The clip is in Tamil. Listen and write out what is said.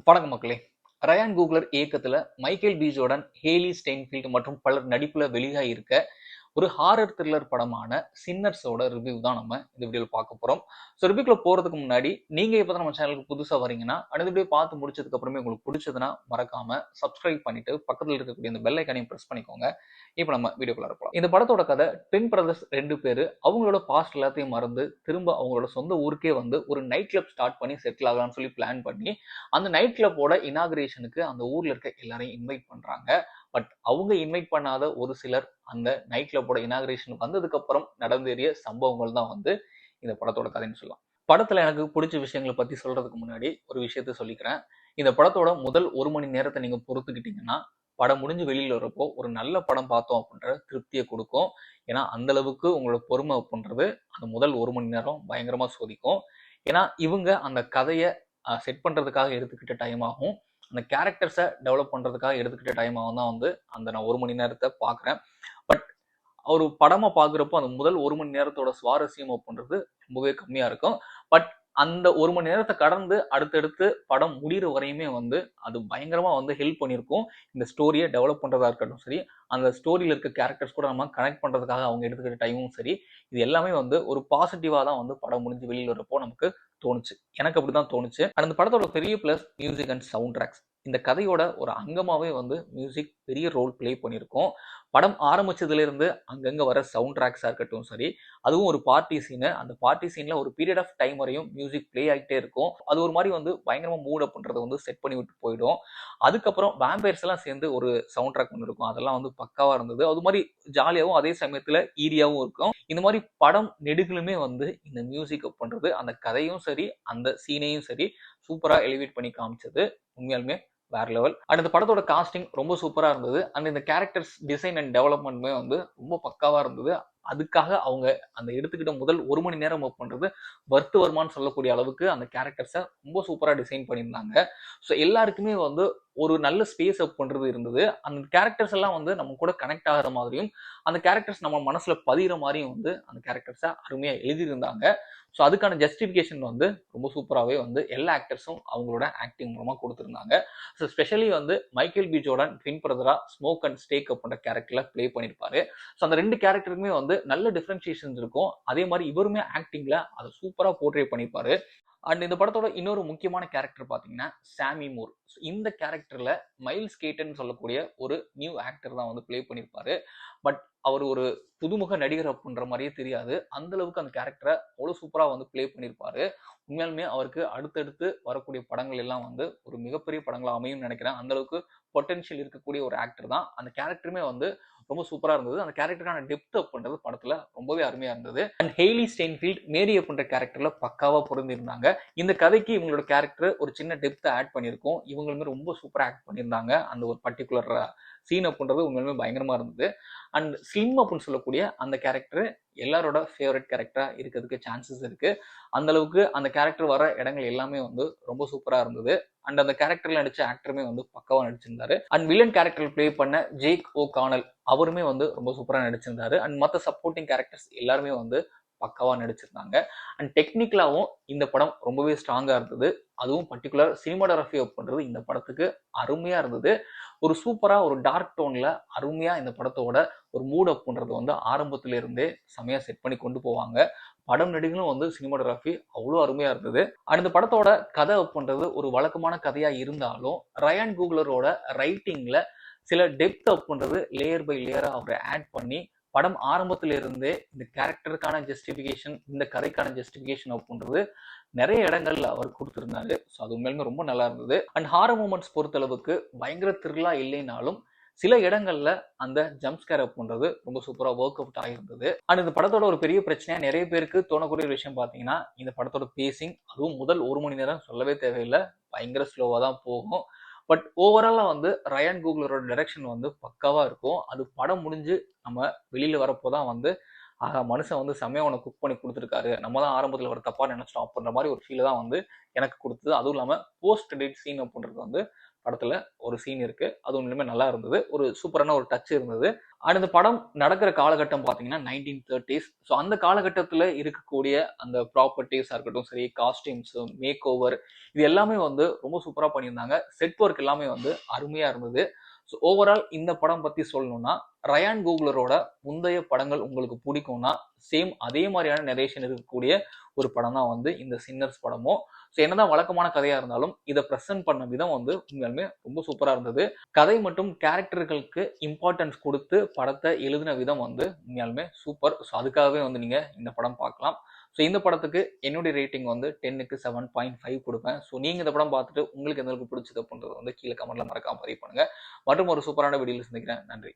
வணக்கம் மக்களே. ரயான் கூக்லர் இயக்கத்துல மைக்கேல் பி ஜோர்டன், ஹேலி ஸ்டெயின்ஃபீல்ட் மற்றும் பலர் நடிப்புல வெளியாகி இருக்க ஒரு ஹாரர் த்ரில்லர் படமான சின்னர்ஸோட ரிவ்யூ தான் நம்ம இந்த வீடியோல பார்க்க போறோம். ஸோ ரிவ்யூக்குள்ள போறதுக்கு முன்னாடி நீங்க இப்பதான் நம்ம சேனலுக்கு புதுசா வரீங்கன்னா அடுத்த வீடியோ பார்த்து முடிச்சதுக்கு அப்புறமே உங்களுக்கு பிடிச்சதுன்னா மறக்காம சப்ஸ்கிரைப் பண்ணிட்டு பக்கத்துல இருக்கக்கூடிய இந்த பெல் ஐக்கானையும் பிரஸ் பண்ணிக்கோங்க. இப்போ நம்ம வீடியோக்குள்ள இருக்கலாம். இந்த படத்தோட கதை ட்வின் பிரதர்ஸ் 2 பேரு அவங்களோட பாஸ்ட் எல்லாத்தையும் மறந்து திரும்ப அவங்களோட சொந்த ஊருக்கே வந்து ஒரு நைட் கிளப் ஸ்டார்ட் பண்ணி செட்டில் ஆகலாம்னு சொல்லி பிளான் பண்ணி அந்த நைட் கிளப்போட இனாகிரேஷனுக்கு அந்த ஊர்ல இருக்க எல்லாரையும் இன்வைட் பண்றாங்க. பட் அவங்க இன்வைட் பண்ணாத ஒரு சிலர் அந்த நைட் கிளப்போட இனாகிரேஷன் வந்ததுக்கு அப்புறம் நடந்தேறிய சம்பவங்கள் தான் வந்து இந்த படத்தோட கதைன்னு சொல்லலாம். படத்துல எனக்கு பிடிச்ச விஷயங்களை பத்தி சொல்றதுக்கு முன்னாடி ஒரு விஷயத்த சொல்லிக்கிறேன். இந்த படத்தோட முதல் 1 மணி நேரத்தை நீங்க பொறுத்துக்கிட்டீங்கன்னா படம் முடிஞ்சு வெளியில வரப்போ ஒரு நல்ல படம் பார்த்தோம் அப்படின்ற திருப்தியை கொடுக்கும். ஏன்னா அந்த அளவுக்கு உங்களோட பொறுமை அப்படின்றது அந்த முதல் 1 மணி நேரம் பயங்கரமா சோதிக்கும். ஏன்னா இவங்க அந்த கதையை செட் பண்றதுக்காக எடுத்துக்கிட்ட டைம் ஆகும், அந்த கேரக்டர்ஸை டெவலப் பண்றதுக்காக எடுத்துக்கிட்ட டைம் ஆகும் தான் வந்து அந்த நான் 1 மணி நேரத்தை பார்க்குறேன். பட் ஒரு படமா பார்க்குறப்போ அந்த முதல் 1 மணி நேரத்தோட சுவாரஸ்யம் அப்படின்றது ரொம்பவே கம்மியா இருக்கும். பட் அந்த 1 மணி நேரத்தை கடந்து அடுத்தடுத்து படம் முடிகிற வரையுமே வந்து அது பயங்கரமா வந்து ஹெல்ப் பண்ணியிருக்கும். இந்த ஸ்டோரியை டெவலப் பண்றதா இருக்கட்டும் சரி, அந்த ஸ்டோரியில இருக்க கேரக்டர்ஸ் கூட நம்ம கனெக்ட் பண்றதுக்காக அவங்க எடுத்துக்கிட்ட டைமும் சரி, இது எல்லாமே வந்து ஒரு பாசிட்டிவா தான் வந்து படம் முடிஞ்சு வெளியில் வரப்போ நமக்கு தோணுச்சு. எனக்கு அப்படிதான் தோணுச்சு. அந்த படத்தோட பெரிய plus music and sound tracks. இந்த கதையோட ஒரு அங்கமாவே வந்து மியூசிக் பெரிய ரோல் பிளே பண்ணியிருக்கும். படம் ஆரம்பிச்சதுல இருந்து அங்கங்க வர சவுண்ட் ட்ராக்ஸா இருக்கட்டும் சரி, அதுவும் ஒரு பார்ட்டி சீனு, அந்த பார்ட்டி சீன்ல ஒரு பீரியட் ஆஃப் டைம் வரையும் மியூசிக் பிளே ஆகிட்டே இருக்கும். அது ஒரு மாதிரி வந்து பயங்கரமா மூட் அப்படின்றத வந்து செட் பண்ணி விட்டு போயிடும். அதுக்கப்புறம் வேம்பயர்ஸ் எல்லாம் சேர்ந்து ஒரு சவுண்ட் ட்ராக் ஒன்று இருக்கும், அதெல்லாம் வந்து பக்காவா இருந்தது. அது மாதிரி ஜாலியாகவும் அதே சமயத்துல ஈரியாவும் இருக்கும். இந்த மாதிரி படம் நெடுகிலுமே வந்து இந்த மியூசிக் அப்படின்றது அந்த கதையும் சரி அந்த சீனையும் சரி சூப்பரா எலிவேட் பண்ணி காமிச்சது உண்மையாலுமே வேற லெவல். அண்ட் இந்த படத்தோட காஸ்டிங் ரொம்ப சூப்பரா இருந்தது. அண்ட் இந்த கேரக்டர்ஸ் டிசைன் அண்ட் டெவலப்மெண்ட்மே வந்து ரொம்ப பக்காவா இருந்தது. அதுக்காக அவங்க அந்த எடுத்துக்கிட்ட முதல் 1 மணி நேரம் ஒர்க் பண்றது வர்த்து வருமானு சொல்லக்கூடிய அளவுக்கு அந்த கேரக்டர்ஸை ரொம்ப சூப்பரா டிசைன் பண்ணியிருந்தாங்க. ஸோ எல்லாருக்குமே வந்து ஒரு நல்ல ஸ்பேஸ் அப் பண்றது இருந்தது. அந்த கேரக்டர்ஸ் எல்லாம் வந்து நம்ம கூட கனெக்ட் ஆகிற மாதிரியும் அந்த கேரக்டர்ஸ் நம்ம மனசுல பதிகிற மாதிரியும் வந்து அந்த கேரக்டர்ஸை அருமையா எழுதியிருந்தாங்க. ஸோ அதுக்கான ஜஸ்டிஃபிகேஷன் வந்து ரொம்ப சூப்பராகவே வந்து எல்லா ஆக்டர்ஸும் அவங்களோட ஆக்டிங் மூலமா கொடுத்துருந்தாங்க. ஸோ ஸ்பெஷலி வந்து மைக்கேல் பி ஜோர்டன் ட்வின் பிரதரா ஸ்மோக் அண்ட் ஸ்டேக் அப்படின்ற கேரக்டர்ல பிளே பண்ணியிருப்பாரு. ஸோ அந்த 2 கேரக்டருக்குமே வந்து நல்ல டிஃபரன்சியேஷன்ஸ் இருக்கும். அதே மாதிரி இவருமே ஆக்டிங்ல அதை சூப்பரா போர்ட்ரே பண்ணியிருப்பாரு. அண்ட் இந்த படத்தோட இன்னொரு முக்கியமான கேரக்டர் பார்த்தீங்கன்னா சாமி மூர். இந்த கேரக்டர்ல மைல்ஸ் கேட்டன் சொல்லக்கூடிய ஒரு நியூ ஆக்டர் தான் வந்து பிளே பண்ணியிருப்பாரு. பட் அவர் ஒரு புதுமுக நடிகர் அப்படின்ற மாதிரியே தெரியாது. அந்த அளவுக்கு அந்த கேரக்டரை அவ்வளோ சூப்பரா வந்து பிளே பண்ணியிருப்பாரு. உண்மையாலுமே அவருக்கு அடுத்தடுத்து வரக்கூடிய படங்கள் எல்லாம் வந்து ஒரு மிகப்பெரிய படங்களா அமையும் நினைக்கிறேன். அந்த அளவுக்கு பொட்டன்ஷியல் இருக்கக்கூடிய ஒரு ஆக்டர் தான். அந்த கேரக்டருமே வந்து ரொம்ப சூப்பரா இருந்தது. அந்த கேரக்டருக்கான டெப்த் அப்படின்றது படத்துல ரொம்பவே அருமையா இருந்தது. அண்ட் ஹேலி ஸ்டெயின்ஃபீல்ட் மேரி அப்படின்ற கேரக்டர்ல பக்காவா பொருந்திருந்தாங்க. இந்த கதைக்கு இவங்களோட கேரக்டர் ஒரு சின்ன டெப்த் ஆட் பண்ணியிருக்கும். இவங்களுமே ரொம்ப சூப்பரா ஆக்ட் பண்ணியிருந்தாங்க. அந்த ஒரு பர்டிகுலர் சீன் அப்படின்றது உண்மையுமே பயங்கரமா இருந்தது. அண்ட் ஸ்லிம் அப்படின்னு சொல்லக்கூடிய அந்த கேரக்டர் எல்லாரோட ஃபேவரட் கேரக்டரா இருக்கிறதுக்கு சான்சஸ் இருக்கு. அந்த அளவுக்கு அந்த கேரக்டர் வர இடங்கள் எல்லாமே வந்து ரொம்ப சூப்பரா இருந்தது. அண்ட் அந்த கேரக்டர்ல நடிச்ச ஆக்டருமே வந்து பக்காவா நடிச்சிருந்தாரு. அண்ட் வில்லன் கேரக்டர் பிளே பண்ண ஜேக் ஓ கானல் அவருமே வந்து ரொம்ப சூப்பரா நடிச்சிருந்தாரு. அண்ட் மற்ற சப்போர்ட்டிங் கேரக்டர்ஸ் எல்லாருமே வந்து பக்காவா நடிச்சிருந்தாங்க. அண்ட் டெக்னிக்கலாவும் இந்த படம் ரொம்பவே ஸ்ட்ராங்கா இருந்தது. அதுவும் பர்டிகுலர் சினிமாடோகிராஃபி பண்றது இந்த படத்துக்கு அருமையா இருந்தது. ஒரு சூப்பரா ஒரு டார்க் டோன்ல அருமையா இந்த படத்தோட ஒரு மூட் அப் பண்றது வந்து ஆரம்பத்தில இருந்தே செமையா செட் பண்ணி கொண்டு போவாங்க. படம் நடிகளும் வந்து சினிமாடோகிராஃபி அவ்வளோ அருமையா இருந்தது. அந்த படத்தோட கதை பண்றது ஒரு வழக்கமான கதையா இருந்தாலும் ரயான் கூக்லரோட ரைட்டிங்ல சில டெப்த் அப் பண்றது லேயர் பை லேயரா அவர் ஆட் பண்ணி படம் ஆரம்பத்தில இருந்தே இந்த கேரக்டருக்கான ஜஸ்டிஃபிகேஷன் இந்த கதைக்கான ஜஸ்டிஃபிகேஷன் அப்படின்றது நிறைய இடங்கள்ல அவர் கொடுத்திருந்தாரு. ஸோ அது உண்மையிலுமே ரொம்ப நல்லா இருந்தது. அண்ட் ஹாரர் மூமெண்ட்ஸ் பொறுத்தளவுக்கு பயங்கர த்ரில்லா இல்லைனாலும் சில இடங்கள்ல அந்த ஜம்ப்ஸ்கேர் அப்படின்றது ரொம்ப சூப்பரா ஒர்க் அவுட் ஆகியிருந்தது. அண்ட் இந்த படத்தோட ஒரு பெரிய பிரச்சனையா நிறைய பேருக்கு தோணக்கூடிய விஷயம் பார்த்தீங்கன்னா இந்த படத்தோட பேசிங். அதுவும் முதல் 1 மணி நேரம் சொல்லவே தேவையில்லை, பயங்கர ஸ்லோவா தான் போகும். பட் ஓவராலா வந்து ரயான் கூக்லரோட டைரக்ஷன் வந்து பக்காவா இருக்கும். அது படம் முடிஞ்சு நம்ம வெளியில வரப்போதான் வந்து ஆக மனுஷன் வந்து செம்மையா உனக்கு குக் பண்ணி கொடுத்துருக்காரு, நம்ம தான் ஆரம்பத்தில் ஒரு தப்பா நினைச்சிட்டோம் அப்படின்ற மாதிரி ஒரு ஃபீல் தான் வந்து எனக்கு கொடுத்தது. அதுவும் இல்லாமல் போஸ்ட் கிரெடிட் சீன் அப்படின்றது வந்து படத்துல ஒரு சீன் இருக்கு, அது உண்மையுமே நல்லா இருந்தது, ஒரு சூப்பரான ஒரு டச் இருந்தது. அண்ட் இந்த படம் நடக்கிற காலகட்டம் பார்த்தீங்கன்னா 1930s. ஸோ அந்த காலகட்டத்தில் இருக்கக்கூடிய அந்த ப்ராப்பர்ட்டிஸாக இருக்கட்டும் சரி, காஸ்டியூம்ஸு, மேக் ஓவர், இது எல்லாமே வந்து ரொம்ப சூப்பராக பண்ணியிருந்தாங்க. செட் ஒர்க் எல்லாமே வந்து அருமையாக இருந்தது. ஸோ ஓவரால் இந்த படம் பற்றி சொல்லணும்னா, ரயான் கூக்லரோட முந்தைய படங்கள் உங்களுக்கு பிடிக்கும்னா சேம் அதே மாதிரியான நரேஷன் இருக்கக்கூடிய ஒரு படம் தான் வந்து இந்த சின்னர்ஸ் படமும். ஸோ என்னதான் வழக்கமான கதையாக இருந்தாலும் இதை ப்ரெசென்ட் பண்ண விதம் வந்து உண்மையாலுமே ரொம்ப சூப்பராக இருந்தது. கதை மற்றும் கேரக்டர்களுக்கு இம்பார்ட்டன்ஸ் கொடுத்து படத்தை எழுதின விதம் வந்து உண்மையாலுமே சூப்பர். ஸோ அதுக்காகவே வந்து நீங்கள் இந்த படம் பார்க்கலாம். ஸோ இந்த படத்துக்கு என்னுடைய ரேட்டிங் வந்து 10க்கு 7.5 கொடுப்பேன். ஸோ நீங்கள் இந்த படம் பார்த்துட்டு உங்களுக்கு எந்த அளவுக்கு பிடிச்சது அப்படின்றது வந்து கீழே கமெண்ட்ல மறக்காம பதிவு பண்ணுங்க. மற்றும் ஒரு சூப்பரான வீடியோவில் சந்திக்கிறேன். நன்றி.